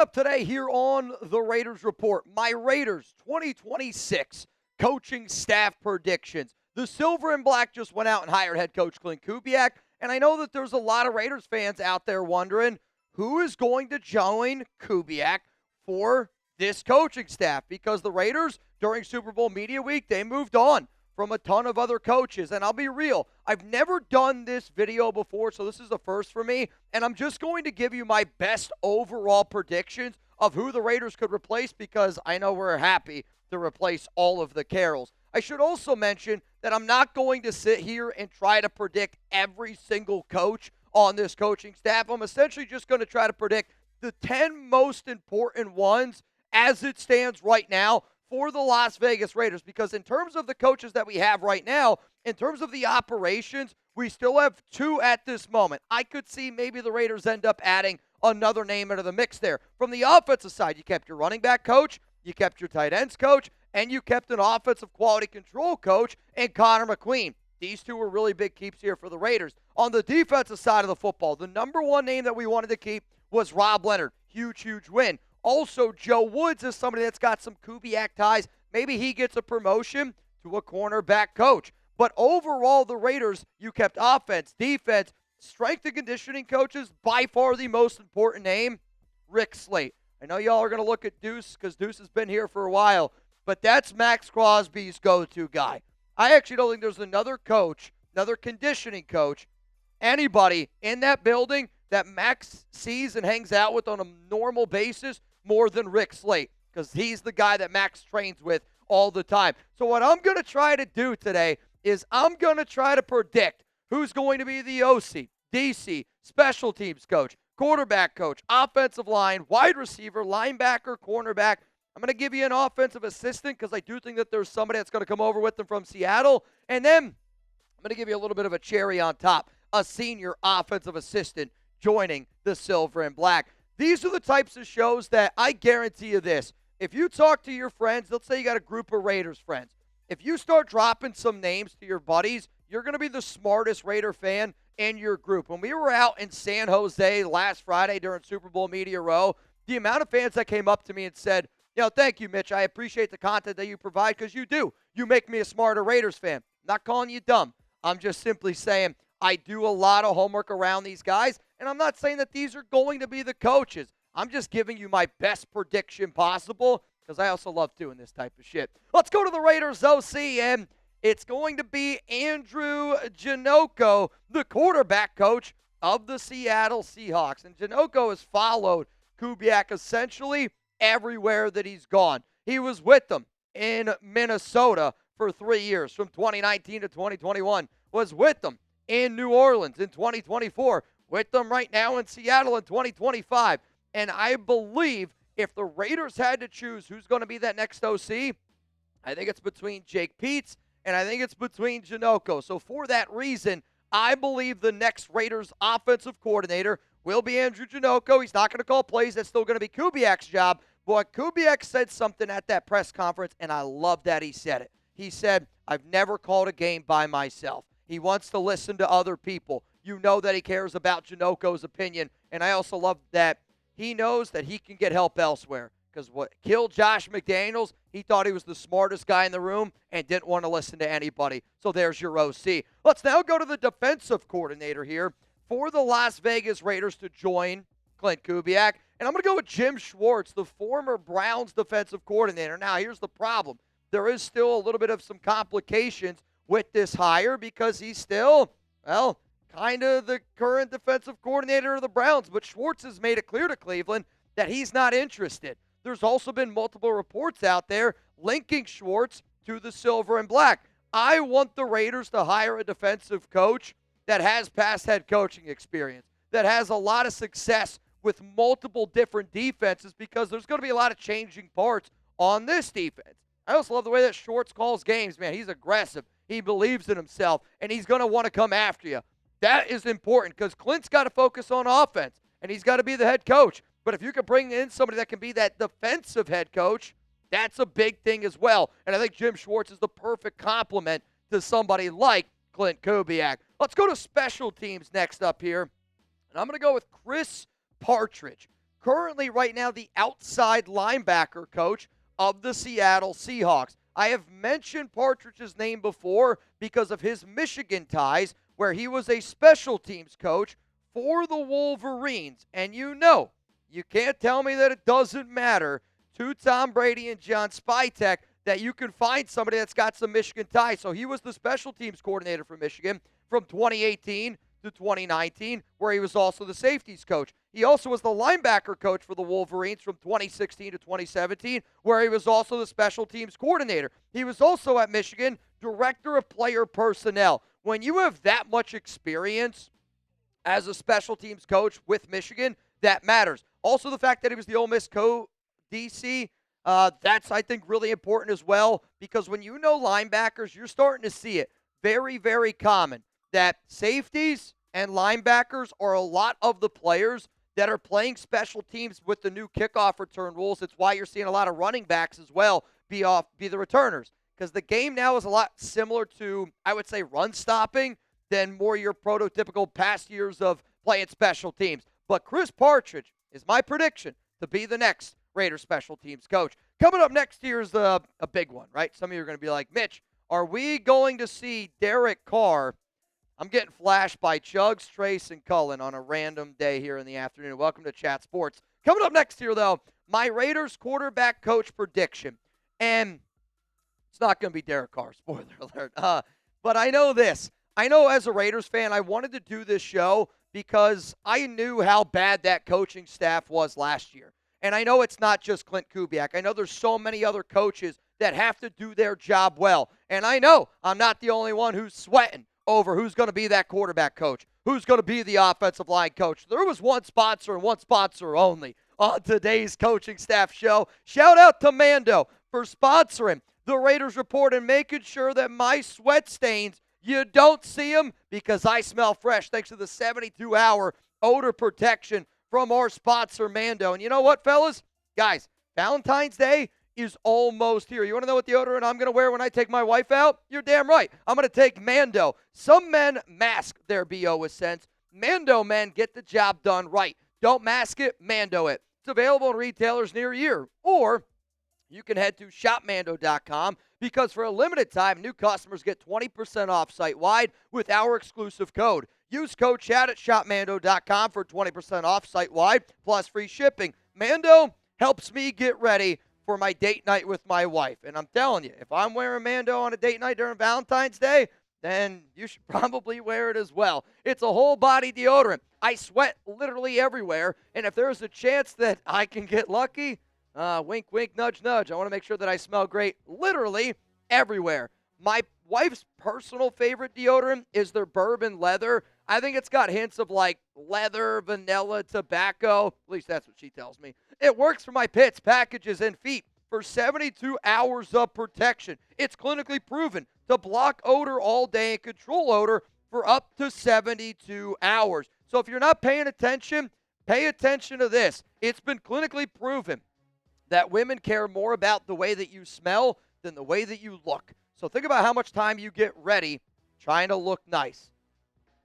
up today here on the Raiders Report, my Raiders 2026 coaching staff predictions. The Silver and Black just went out and hired head coach Klint Kubiak, and I know that there's a lot of Raiders fans out there wondering who is going to join Kubiak for this coaching staff, because the Raiders, during Super Bowl Media Week, they moved on from a ton of other coaches. And I'll be real, I've never done this video before, so this is the first for me. And I'm just going to give you my best overall predictions of who the Raiders could replace, because I know we're happy to replace all of the Carrolls. I should also mention that I'm not going to sit here and try to predict every single coach on this coaching staff. I'm essentially just going to try to predict the 10 most important ones as it stands right now for the Las Vegas Raiders, because in terms of the coaches that we have right now, in terms of the operations, we still have two at this moment. I could see maybe the Raiders end up adding another name into the mix there. From the offensive side, you kept your running back coach, you kept your tight ends coach, and you kept an offensive quality control coach and Connor McQueen. These two were really big keeps here for the Raiders. On the defensive side of the football, the number one name that we wanted to keep was Rob Leonard. Huge, huge win. Also, Joe Woods is somebody that's got some Kubiak ties. Maybe he gets a promotion to a cornerback coach. But overall, the Raiders, you kept offense, defense, strength and conditioning coaches. By far the most important name, Rick Slate. I know y'all are going to look at Deuce because Deuce has been here for a while, but that's Max Crosby's go-to guy. I actually don't think there's another coach, another conditioning coach, anybody in that building that Max sees and hangs out with on a normal basis more than Rick Slate, because he's the guy that Max trains with all the time. So what I'm going to try to do today is I'm going to try to predict who's going to be the OC, DC, special teams coach, quarterback coach, offensive line, wide receiver, linebacker, cornerback. I'm going to give you an offensive assistant because I do think that there's somebody that's going to come over with them from Seattle. And then I'm going to give you a little bit of a cherry on top, a senior offensive assistant joining the Silver and Black. These are the types of shows that I guarantee you this. If you talk to your friends, let's say you got a group of Raiders friends. If you start dropping some names to your buddies, you're going to be the smartest Raider fan in your group. When we were out in San Jose last Friday during Super Bowl Media Row, the amount of fans that came up to me and said, thank you, Mitch. I appreciate the content that you provide, because you do. You make me a smarter Raiders fan. I'm not calling you dumb. I'm just simply saying I do a lot of homework around these guys, and I'm not saying that these are going to be the coaches. I'm just giving you my best prediction possible, because I also love doing this type of shit. Let's go to the Raiders OC, and it's going to be Andrew Janocko, the quarterback coach of the Seattle Seahawks. And Janocko has followed Kubiak essentially everywhere that he's gone. He was with them in Minnesota for 3 years, from 2019 to 2021, was with them in New Orleans in 2024, with them right now in Seattle in 2025. And I believe if the Raiders had to choose who's going to be that next OC, I think it's between Jake Peetz and I think it's between Janocko. So for that reason, I believe the next Raiders offensive coordinator will be Andrew Janocko. He's not going to call plays. That's still going to be Kubiak's job. But Kubiak said something at that press conference, and I love that he said it. He said, I've never called a game by myself. He wants to listen to other people. You know that he cares about Janocko's opinion. And I also love that he knows that he can get help elsewhere. Because what killed Josh McDaniels, he thought he was the smartest guy in the room and didn't want to listen to anybody. So there's your OC. Let's now go to the defensive coordinator here for the Las Vegas Raiders to join Klint Kubiak. And I'm going to go with Jim Schwartz, the former Browns defensive coordinator. Now, here's the problem. There is still a little bit of some complications with this hire, because he's still, kind of the current defensive coordinator of the Browns. But Schwartz has made it clear to Cleveland that he's not interested. There's also been multiple reports out there linking Schwartz to the Silver and Black. I want the Raiders to hire a defensive coach that has past head coaching experience, that has a lot of success with multiple different defenses, because there's going to be a lot of changing parts on this defense. I also love the way that Schwartz calls games, man. He's aggressive. He believes in himself, and he's going to want to come after you. That is important, because Clint's got to focus on offense, and he's got to be the head coach. But if you can bring in somebody that can be that defensive head coach, that's a big thing as well. And I think Jim Schwartz is the perfect complement to somebody like Klint Kubiak. Let's go to special teams next up here. And I'm going to go with Chris Partridge. currently right now the outside linebacker coach of the Seattle Seahawks. I have mentioned Partridge's name before because of his Michigan ties, where he was a special teams coach for the Wolverines. And you can't tell me that it doesn't matter to Tom Brady and John Spytek that you can find somebody that's got some Michigan ties. So he was the special teams coordinator for Michigan from 2018 to 2019, where he was also the safeties coach. He also was the linebacker coach for the Wolverines from 2016 to 2017, where he was also the special teams coordinator. He was also at Michigan, director of player personnel. When you have that much experience as a special teams coach with Michigan, that matters. Also, the fact that he was the Ole Miss co-DC, that's, I think, really important as well, because when you know linebackers, you're starting to see it very, very common that safeties and linebackers are a lot of the players that are playing special teams with the new kickoff return rules. It's why you're seeing a lot of running backs as well be the returners, because the game now is a lot similar to, I would say, run stopping than more your prototypical past years of playing special teams. But Chris Partridge is my prediction to be the next Raiders special teams coach. Coming up next year is a big one, right? Some of you are going to be like, Mitch, are we going to see Derek Carr? I'm getting flashed by Chugs, Trace, and Cullen on a random day here in the afternoon. Welcome to Chat Sports. Coming up next year, though, my Raiders quarterback coach prediction. And it's not going to be Derek Carr, spoiler alert. But I know this. I know as a Raiders fan, I wanted to do this show because I knew how bad that coaching staff was last year. And I know it's not just Klint Kubiak. I know there's so many other coaches that have to do their job well. And I know I'm not the only one who's sweating over who's going to be that quarterback coach, who's going to be the offensive line coach. There was one sponsor and one sponsor only on today's coaching staff show. Shout out to Mando for sponsoring the Raiders Report and making sure that my sweat stains, you don't see them because I smell fresh thanks to the 72-hour odor protection from our sponsor, Mando. And you know what, fellas? Guys, Valentine's Day is almost here. You want to know what deodorant I'm going to wear when I take my wife out? You're damn right. I'm going to take Mando. Some men mask their BO with scents. Mando men get the job done right. Don't mask it, Mando it. It's available in retailers near you. Or you can head to shopmando.com because for a limited time, new customers get 20% off site-wide with our exclusive code. Use code CHAT at shopmando.com for 20% off site-wide plus free shipping. Mando helps me get ready for my date night with my wife. And I'm telling you, if I'm wearing Mando on a date night during Valentine's Day, then you should probably wear it as well. It's a whole body deodorant. I sweat literally everywhere. And if there's a chance that I can get lucky, wink, wink, nudge, nudge. I want to make sure that I smell great literally everywhere. My wife's personal favorite deodorant is their bourbon leather. I think it's got hints of like leather, vanilla, tobacco. At least that's what she tells me. It works for my pits, packages, and feet for 72 hours of protection. It's clinically proven to block odor all day and control odor for up to 72 hours. So if you're not paying attention, pay attention to this. It's been clinically proven that women care more about the way that you smell than the way that you look. So think about how much time you get ready trying to look nice.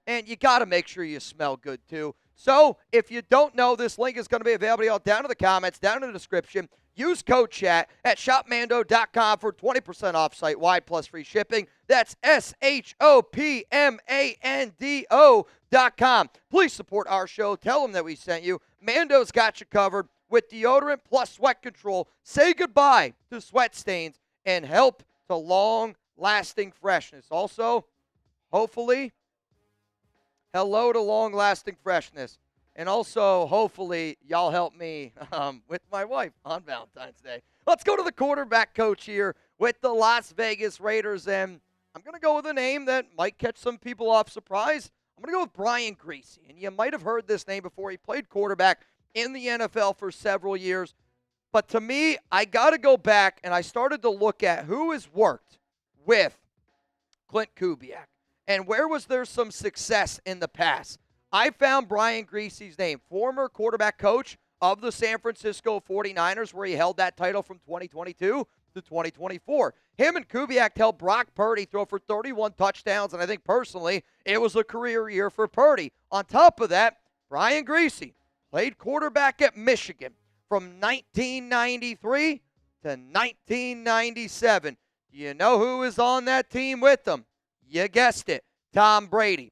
And you got to make sure you smell good, too. So if you don't know, this link is going to be available down in the comments, down in the description. Use code CHAT at shopmando.com for 20% off site-wide plus free shipping. That's shopmando.com. Please support our show. Tell them that we sent you. Mando's got you covered with deodorant plus sweat control. Say goodbye to sweat stains and help to long-lasting freshness. Also, hopefully, hello to long-lasting freshness. And also, hopefully, y'all help me with my wife on Valentine's Day. Let's go to the quarterback coach here with the Las Vegas Raiders. And I'm going to go with a name that might catch some people off surprise. I'm going to go with Brian Griese. And you might have heard this name before. He played quarterback in the NFL for several years. But to me, I got to go back, and I started to look at who has worked with Klint Kubiak. And where was there some success in the past? I found Brian Griese's name, former quarterback coach of the San Francisco 49ers, where he held that title from 2022 to 2024. Him and Kubiak helped Brock Purdy throw for 31 touchdowns, and I think personally it was a career year for Purdy. On top of that, Brian Griese played quarterback at Michigan from 1993 to 1997. Do you know who was on that team with him? You guessed it, Tom Brady.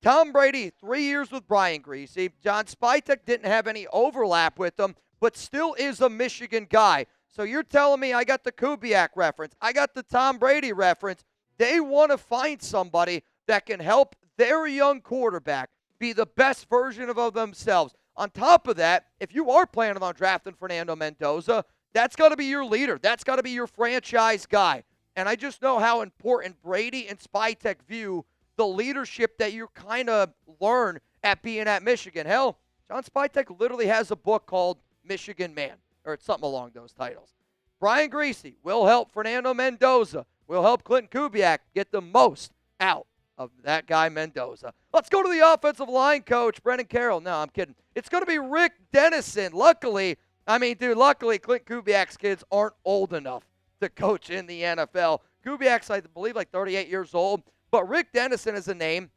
Tom Brady, 3 years with Brian Griese. John Spytek didn't have any overlap with him, but still is a Michigan guy. So you're telling me I got the Kubiak reference, I got the Tom Brady reference. They want to find somebody that can help their young quarterback be the best version of themselves. On top of that, if you are planning on drafting Fernando Mendoza, that's got to be your leader. That's got to be your franchise guy. And I just know how important Brady and Spytek view the leadership that you kind of learn at being at Michigan. Hell, John Spytek literally has a book called Michigan Man, or it's something along those titles. Brian Griese will help Fernando Mendoza, will help Klint Kubiak get the most out of that guy Mendoza. Let's go to the offensive line coach, Brennan Carroll. No, I'm kidding. It's going to be Rick Dennison. Luckily Klint Kubiak's kids aren't old enough to coach in the NFL. Kubiak's, I believe, like 38 years old. But Rick Dennison is a name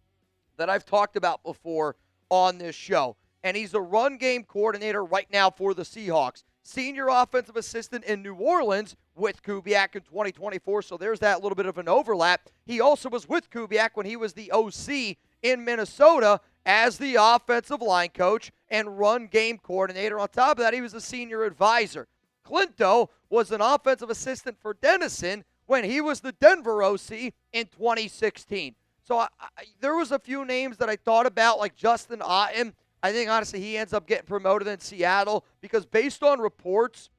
that I've talked about before on this show. And he's a run game coordinator right now for the Seahawks. Senior offensive assistant in New Orleans with Kubiak in 2024, so there's that little bit of an overlap. He also was with Kubiak when he was the OC in Minnesota as the offensive line coach and run game coordinator. On top of that, he was a senior advisor. Clinto was an offensive assistant for Dennison when he was the Denver OC in 2016. So there was a few names that I thought about, like Justin Otten. I think, honestly, he ends up getting promoted in Seattle because based on reports,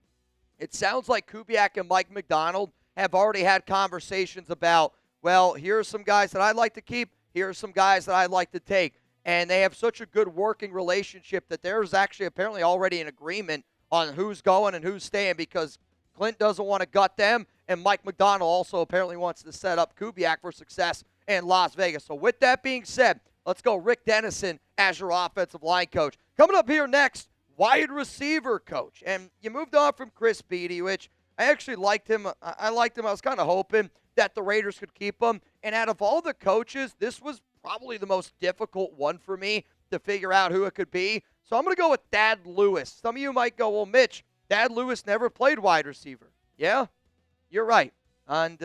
it sounds like Kubiak and Mike McDonald have already had conversations about, well, here are some guys that I'd like to keep, here are some guys that I'd like to take. And they have such a good working relationship that there's actually apparently already an agreement on who's going and who's staying because Klint doesn't want to gut them, and Mike McDonald also apparently wants to set up Kubiak for success in Las Vegas. So with that being said, let's go Rick Dennison as your offensive line coach. Coming up here next, wide receiver coach. And you moved on from Chris Beatty, which I actually liked him. I liked him. I was kind of hoping that the Raiders could keep him. And out of all the coaches, this was probably the most difficult one for me to figure out who it could be. So I'm going to go with Thad Lewis. Some of you might go, well, Mitch, Thad Lewis never played wide receiver. Yeah, you're right. And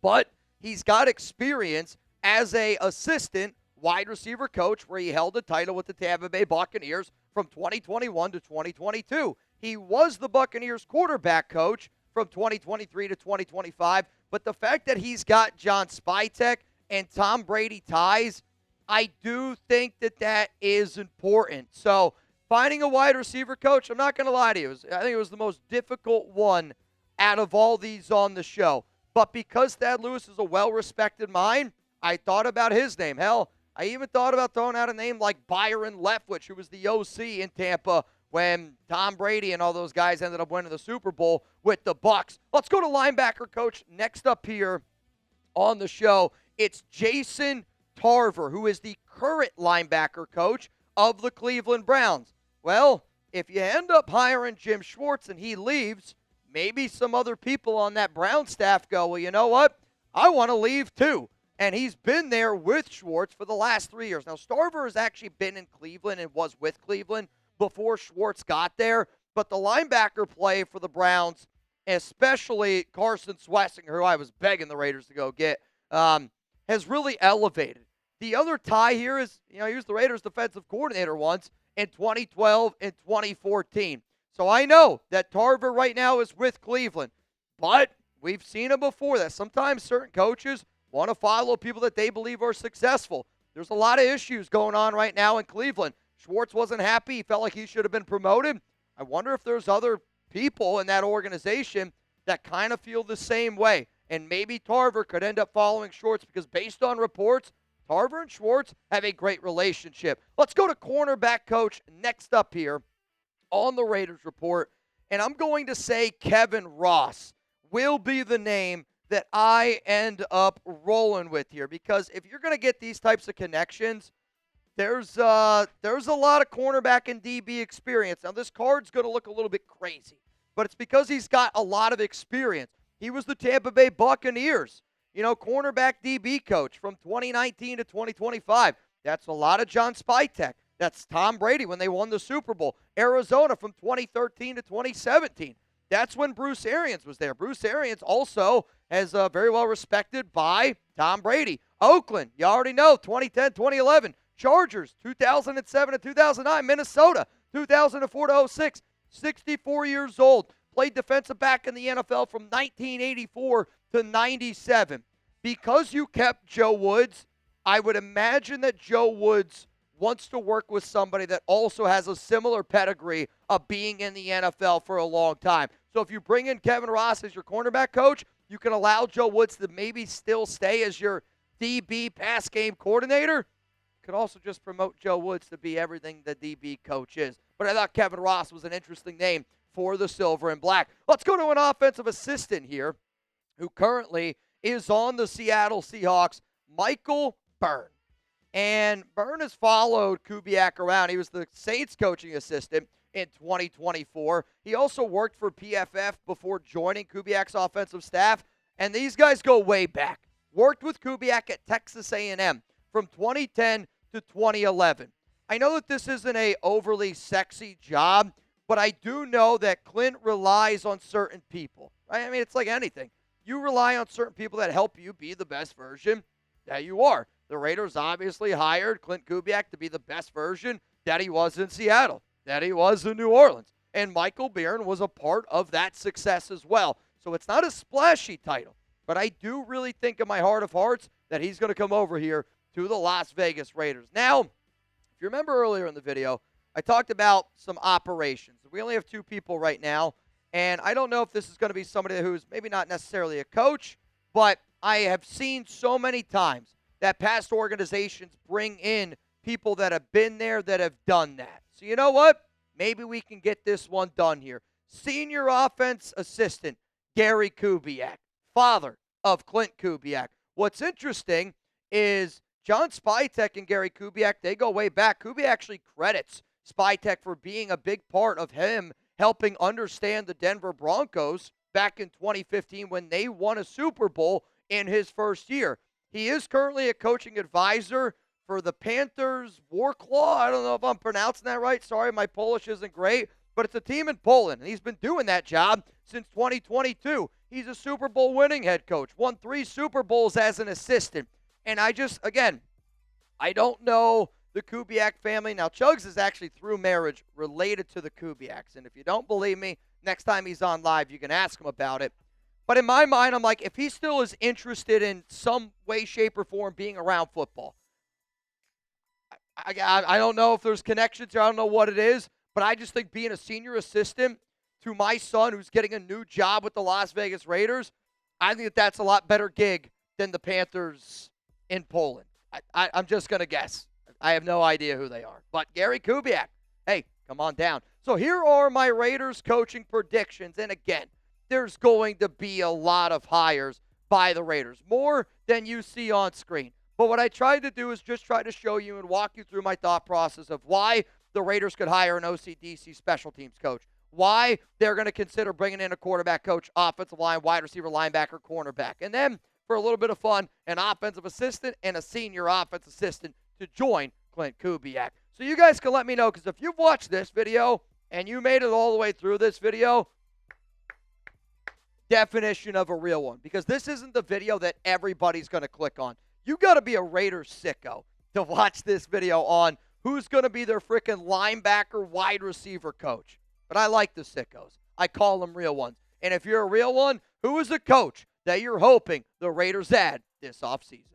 but he's got experience as a assistant wide receiver coach where he held a title with the Tampa Bay Buccaneers from 2021 to 2022. He was the Buccaneers quarterback coach from 2023 to 2025. But the fact that he's got John Spytek and Tom Brady ties, I do think that is important. So finding a wide receiver coach, I'm not going to lie to you, I think it was the most difficult one out of all these on the show. But because Thad Lewis is a well-respected mind, I thought about his name. Hell, I even thought about throwing out a name like Byron Leftwich, who was the OC in Tampa when Tom Brady and all those guys ended up winning the Super Bowl with the Bucs. Let's go to linebacker coach. Next up here on the show, it's Jason Tarver, who is the current linebacker coach of the Cleveland Browns. Well, if you end up hiring Jim Schwartz and he leaves, maybe some other people on that Brown staff go, well, you know what? I want to leave too. And he's been there with Schwartz for the last 3 years. Now, Tarver has actually been in Cleveland and was with Cleveland before Schwartz got there. But the linebacker play for the Browns, especially Carson Swessinger, who I was begging the Raiders to go get, has really elevated. The other tie here is, he was the Raiders' defensive coordinator once in 2012 and 2014. So I know that Tarver right now is with Cleveland. But we've seen it before that sometimes certain coaches want to follow people that they believe are successful. There's a lot of issues going on right now in Cleveland. Schwartz wasn't happy. He felt like he should have been promoted. I wonder if there's other people in that organization that kind of feel the same way. And maybe Tarver could end up following Schwartz because based on reports, Tarver and Schwartz have a great relationship. Let's go to cornerback coach next up here on the Raiders report. And I'm going to say Kevin Ross will be the name that I end up rolling with here, because if you're going to get these types of connections, there's a lot of cornerback and DB experience. Now, this card's going to look a little bit crazy, but it's because he's got a lot of experience. He was the Tampa Bay Buccaneers, cornerback DB coach from 2019 to 2025. That's a lot of John Spytek. That's Tom Brady when they won the Super Bowl. Arizona from 2013 to 2017. That's when Bruce Arians was there. Bruce Arians also is very well respected by Tom Brady. Oakland, you already know, 2010, 2011. Chargers, 2007 to 2009. Minnesota, 2004 to 06. 64 years old. Played defensive back in the NFL from 1984 to 97. Because you kept Joe Woods, I would imagine that Joe Woods wants to work with somebody that also has a similar pedigree of being in the NFL for a long time. So if you bring in Kevin Ross as your cornerback coach, you can allow Joe Woods to maybe still stay as your DB pass game coordinator. You could also just promote Joe Woods to be everything the DB coach is. But I thought Kevin Ross was an interesting name for the Silver and Black. Let's go to an offensive assistant here who currently is on the Seattle Seahawks, Michael Byrne. And Byrne has followed Kubiak around. He was the Saints coaching assistant in 2024. He also worked for PFF before joining Kubiak's offensive staff. And these guys go way back. Worked with Kubiak at Texas A&M from 2010 to 2011. I know that this isn't a overly sexy job, but I do know that Klint relies on certain people. Right? I mean, it's like anything. You rely on certain people that help you be the best version that you are. The Raiders obviously hired Klint Kubiak to be the best version that he was in Seattle, that he was in New Orleans. And Michael Byrne was a part of that success as well. So it's not a splashy title, but I do really think in my heart of hearts that he's going to come over here to the Las Vegas Raiders. Now, if you remember earlier in the video, I talked about some operations. We only have two people right now, and I don't know if this is going to be somebody who's maybe not necessarily a coach, but I have seen so many times that past organizations bring in people that have been there, that have done that. So you know what? Maybe we can get this one done here. Senior offense assistant, Gary Kubiak, father of Klint Kubiak. What's interesting is John Spytek and Gary Kubiak, they go way back. Kubiak actually credits Spytek for being a big part of him helping understand the Denver Broncos back in 2015 when they won a Super Bowl in his first year. He is currently a coaching advisor for the Panthers Warclaw. I don't know if I'm pronouncing that right. Sorry, my Polish isn't great. But it's a team in Poland, and he's been doing that job since 2022. He's a Super Bowl winning head coach. Won 3 Super Bowls as an assistant. And I don't know the Kubiak family. Now, Chugs is actually through marriage related to the Kubiaks. And if you don't believe me, next time he's on live, you can ask him about it. But in my mind, I'm like, if he still is interested in some way, shape, or form being around football, I don't know if there's connections here. I don't know what it is. But I just think being a senior assistant to my son who's getting a new job with the Las Vegas Raiders, I think that's a lot better gig than the Panthers in Poland. I'm just going to guess. I have no idea who they are. But Gary Kubiak, hey, come on down. So here are my Raiders coaching predictions. And again, there's going to be a lot of hires by the Raiders, more than you see on screen. But what I tried to do is just try to show you and walk you through my thought process of why the Raiders could hire an OCDC special teams coach, why they're going to consider bringing in a quarterback coach, offensive line, wide receiver, linebacker, cornerback. And then, for a little bit of fun, an offensive assistant and a senior offensive assistant to join Klint Kubiak. So you guys can let me know, because if you've watched this video and you made it all the way through this video, definition of a real one, because this isn't the video that everybody's going to click on. You got to be a Raiders sicko to watch this video on who's going to be their freaking linebacker, wide receiver coach. But I like the sickos. I call them real ones. And if you're a real one, who is the coach that you're hoping the Raiders add this offseason?